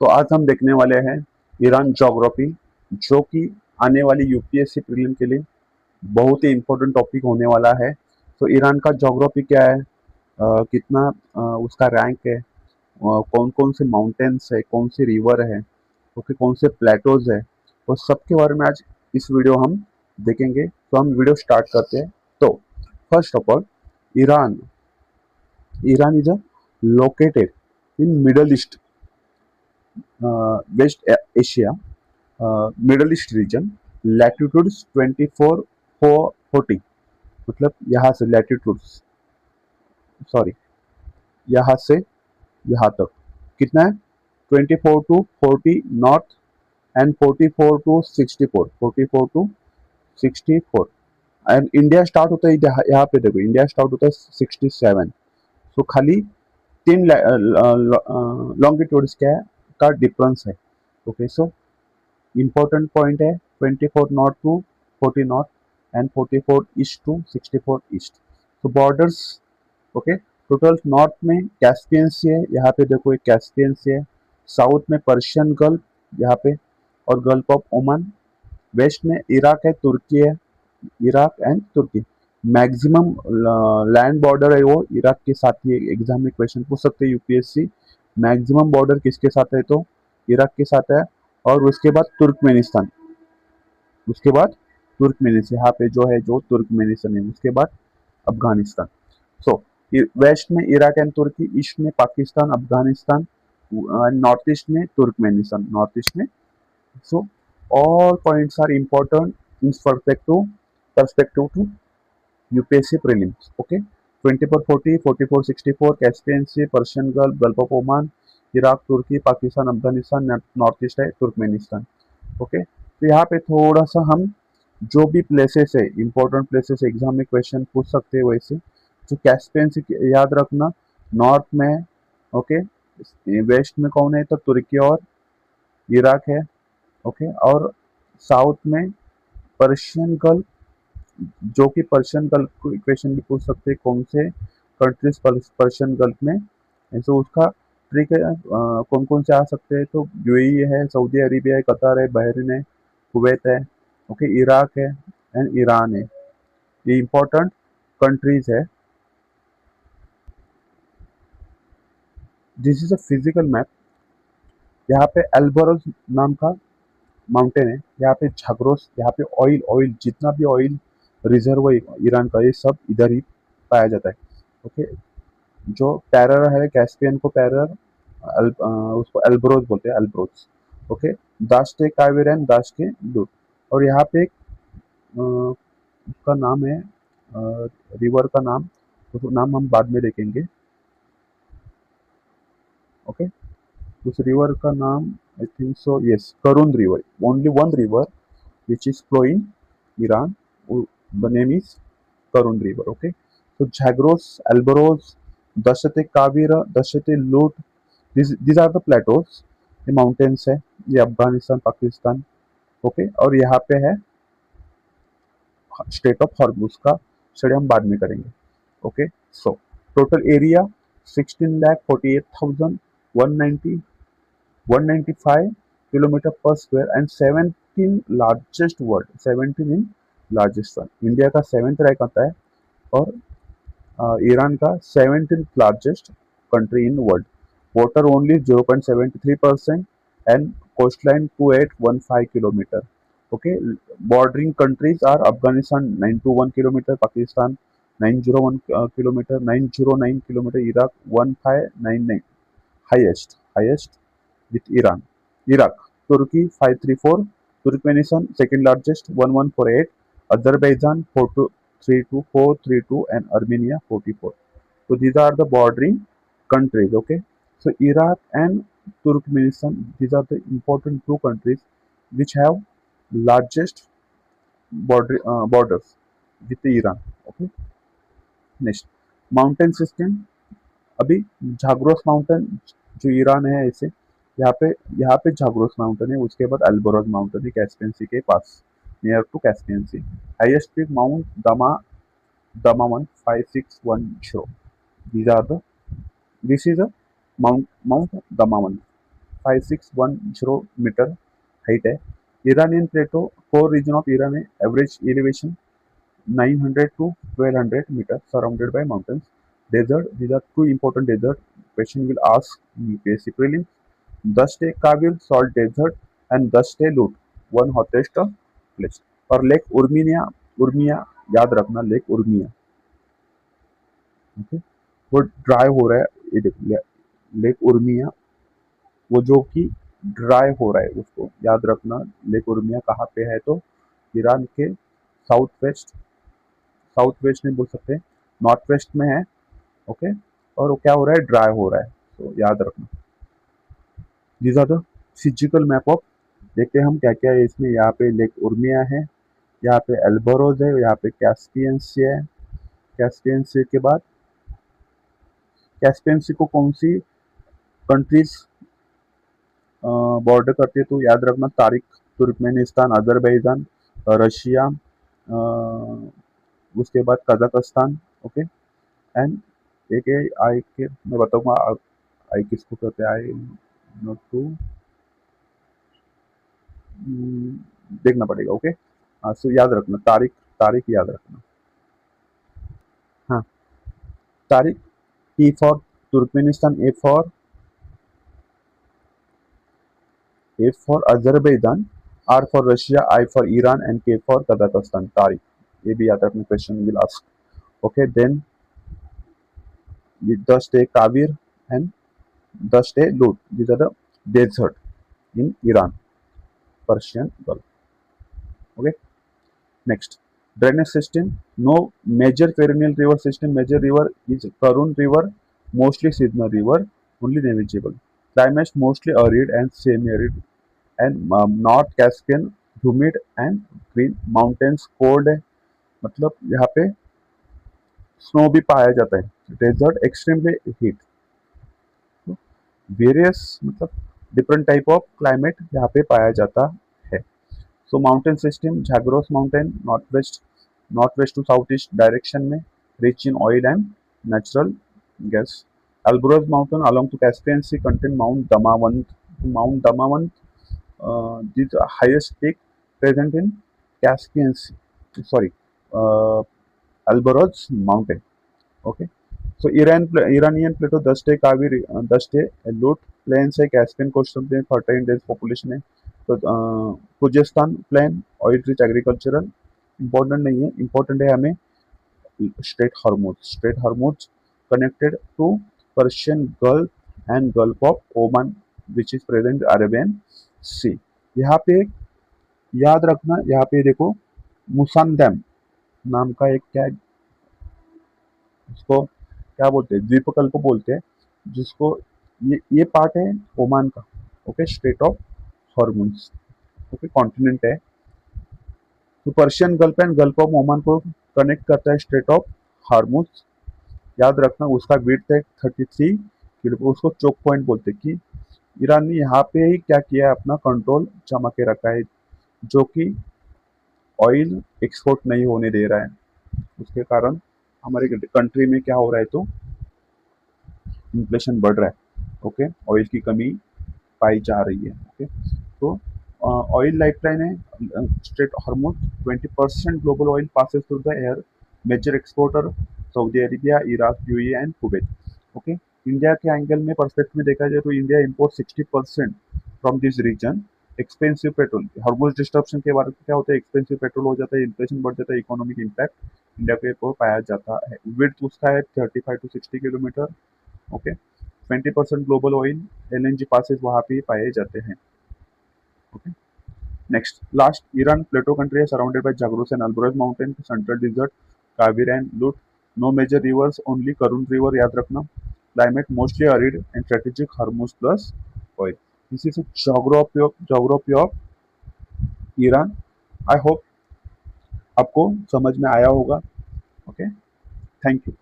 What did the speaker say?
तो आज हम देखने वाले हैं ईरान ज्योग्राफी, जो कि आने वाली यूपीएससी प्रीलिम के लिए बहुत ही इम्पोर्टेंट टॉपिक होने वाला है। तो ईरान का ज्योग्राफी क्या है, कितना उसका रैंक है, कौन कौन से माउंटेन्स है, कौन सी रिवर है, ओके, कौन से प्लेटोज है, तो सबके बारे में आज इस वीडियो हम देखेंगे। तो हम वीडियो स्टार्ट करते हैं। तो first of all, Iran Iran is a located in Middle East, West Asia, Middle East region, latitude 2440, मतलब यहाँ से लैटिट्यूड, सॉरी, यहाँ से यहाँ तक कितना है, 24 to 40 north and 44 to 64 and India start होता है यहाँ पे, देखो इंडिया स्टार्ट होता है 67। सो खाली तीन लॉन्गिट्यूड्स क्या है का डिफरेंस है। ओके, सो इम्पोर्टेंट पॉइंट है 24 north to 40 north and 44 east to 64 east. तो बॉर्डर्स, ओके, टोटल नॉर्थ में कैस्पियन सी है, यहाँ पे देखो एक कैस्पियन सी है, साउथ में पर्शियन गल्फ यहाँ पे और गल्फ ऑफ ओमान, वेस्ट में इराक है, तुर्की है, Iraq and Turkey. Maximum land border है वो इराक के साथ ही। एग्जाम में क्वेश्चन पूछ सकते हैं यूपीएससी, मैक्सिमम बॉर्डर किसके साथ है, तो इराक के साथ है। और उसके बाद तुर्कमेनिस्तान, उसके बाद तुर्कमेनिस्तान यहाँ पे जो है, जो तुर्कमेनिस्तान है, उसके बाद अफगानिस्तान। सो वेस्ट में इराक एंड तुर्की, ईस्ट में पाकिस्तान, अफगानिस्तान, नॉर्थ ईस्ट में तुर्कमेनिस्तान, नॉर्थ ईस्ट में। सो all points are important in perspective to UPSC prelims. Okay, 2440, 4464, Caspian Sea, Persian Gulf, Gulf of Oman, Iraq, Turkey, Pakistan, Afghanistan, north east है Turkmenistan. Okay, तो यहाँ पे थोड़ा सा हम जो भी प्लेसेस है, इंपॉर्टेंट प्लेसेस एग्जाम में क्वेश्चन पूछ सकते हैं वैसे। जो कैस्पियन सी याद रखना, नॉर्थ में, ओके, वेस्ट में कौन है, तो तुर्की और इराक है, ओके, और साउथ में पर्शियन गल्फ, जो कि पर्शियन गल्फ को इक्वेशन भी पूछ सकते हैं, कौन से कंट्रीज पर्शियन गल्फ में, ऐसे उसका ट्रिक है। कौन कौन से आ सकते हैं, तो यूएई है, सऊदी अरेबिया है, कतर है, बहरीन है, कुवैत है, ओके, इराक है एंड ईरान है। ये इंपॉर्टेंट कंट्रीज है। This is a physical map. यहाँ पे एल्बरोज नाम का माउंटेन है, यहाँ पे झगरोस, यहाँ पे ऑयल, ऑयल जितना भी ऑयल रिजर्व है ईरान का, ये सब इधर ही पाया जाता है। ओके, जो पैरर है कैस्पियन को पैरर, उसको एल्ब्रोज बोलते हैं, एल्ब्रोज। ओके, दाश्त काविर एंड दाश्त के दूध। और यहाँ पे एक उसका नाम है, रिवर का नाम, उसका नाम हम बाद में देखेंगे। ओके, उस रिवर का नाम आई थिंक सो, यस, करुन river, only one river which is flow in Iran. The name is Karun River. Okay, so Zagros, Alborz, Dasht-e Kavira, Dasht-e Lut. These are the plateaus. ये mountains है, ये Afghanistan, Pakistan. Okay, और यहाँ पे है strait of Hormuz का study हम बाद में करेंगे। Okay, so total area 16,48,195 kilometre पर square and 17 largest world, 17 in largest world. India का 7th रैंक आता है और ईरान का 17th largest country in world. Water only 0.73% and coast line 2815 kilometre. Okay, bordering countries are Afghanistan 921 kilometre, Pakistan 901 kilometre, 909 kilometre, Iraq 1599, highest with Iran. Iraq, Turkey 534, Turkmenistan second largest 1148, Azerbaijan 432, 432 and Armenia 44. So these are the bordering countries. Okay, so Iraq and Turkmenistan, these are the important two countries which have largest borders with Iran. Okay, next mountain system, अभी झाग्रोस mountain जो Iran है, ऐसे यहाँ पे झाग्रोस mountain है, उसके बाद एल्बरोज mountain है कैस्पियन सी के पास, near to Caspian sea. Highest peak mount Damavand 5610। This is a mount Damavand. 5610 metre height है। Iranian plateau, core region of Iran है, average elevation 900 to 1200 meters, surrounded by mountains. Desert, these are two important desert. Question will ask basic prelims. Dust e Kavil, salt desert, and Dust e Lut, one hottest place. और lake Urmia, Urmia याद रखना, lake Urmia, okay, वो dry हो रहा है, ये देखो lake Urmia, वो जो कि ड्राई हो रहा है, उसको याद रखना। लेक उर्मिया कहाँ पे है, तो ईरान के साउथ वेस्ट, साउथ वेस्ट नहीं बोल सकते, नॉर्थ वेस्ट में है, ओके। और वो क्या हो रहा है, ड्राई हो रहा है, तो याद रखना। These are the physical map of, देखते हैं हम क्या क्या है इसमें। यहाँ पे लेक उर्मिया है, यहाँ पे एल्बरोज है, यहाँ पे कैस्पियन सी है। कैस्पियन सी के बाद, कैस्पियन सी को कौन सी कंट्रीज बॉर्डर करती है, तो याद रखना तारिक, तुर्कमेनिस्तान, अजरबैजान, रशिया, उसके बाद कजाकिस्तान, ओके। एंड एक है आई के, मैं बताऊंगा आई किसको कहते हैं, आई नोट टू देखना पड़ेगा, ओके। सो याद रखना तारीख, तारीख याद रखना। हाँ, तारीख, T for Turkmenistan, A for Azerbaijan, R for Russia, I for Iran, and K for Kazakhstan, तारीख, ये भी याद रखना, question will ask, okay. Then Dasht e Kavir and Dasht e Lut, these are the desert in Iran, Persian Gulf, okay. Next, drainage system, no major perennial river system, major river is Karun river, mostly seasonal river, only navigable. Climate mostly arid and semi-arid, and North Caspian humid and green, mountains cold है, मतलब यहाँ पे snow भी पाया जाता है, desert extremely heat, various मतलब different type of climate यहाँ पे पाया जाता है। So mountain system, Zagros mountain north west to south east direction में, rich in oil and natural gas. Alborz mountain along to Caspian Sea contain Mount Damavand. Mount Damavand, is the highest peak present in Caspian Sea. Sorry, uh, Alborz mountain. Okay. So Iranian plateau, Dast-e Kavir, Dast-e Lut plains है, Caspian coastal plain, fertile dense population है। तो Khuzestan plain, oil rich agricultural, important नहीं है, important है हमें strait Hormuz, strait Hormuz connected to Persian Gulf and Gulf of Oman, which is present Arabian Sea। यहाँ पे याद रखना, यहाँ पे देखो मुसान डैम नाम का एक क्या, इसको क्या बोलते हैं, द्वीपकल्प बोलते हैं, जिसको ये पार्ट है ओमान का, okay, straight of Hormuz, okay, continent है। तो Persian gulf and gulf of Oman को कनेक्ट करता है स्ट्रेट ऑफ हॉर्मुज, याद रखना। उसका विड्थ है 33 किलोमीटर, उसको चोक पॉइंट बोलते हैं। कि ईरान ने यहाँ पे ही क्या किया है, अपना कंट्रोल जमा के रखा है, जो कि ऑयल एक्सपोर्ट नहीं होने दे रहा है। उसके कारण हमारे कंट्री में क्या हो रहा है, तो इन्फ्लेशन बढ़ रहा है, ओके, ऑयल की कमी पाई जा रही है, ओके। तो ऑयल लाइफलाइन है strait Hormuz, 20% global oil passes through the air, major exporter Saudi Arabia, Iraq, UAE and Kuwait, okay. India के एंगल में पर्सपेक्ट में देखा जाए तो India import 60% from this region. Expensive petrol, Hormuz disruption के बाद क्या होता है, एक्सपेंसिव पेट्रोल हो जाता है, इन्फ्लेशन बढ़ जाता है, इकोनॉमिक इम्पैक्ट इंडिया के ऊपर पाया जाता है। विड्थ उसका है 35 to 60 kilometre, okay. 20% global oil LNG passes वहाँ पे पाए जाते हैं, okay. Next, last, Iran plateau country है, surrounded by Zagros and Alborz mountain, central desert, Kavir and Lut, no major rivers, only Karun river, याद रखना। Climate mostly arid and strategic Hormuz plus oil. This is geography of Iran. I hope आपको समझ में आया होगा, okay. Thank you.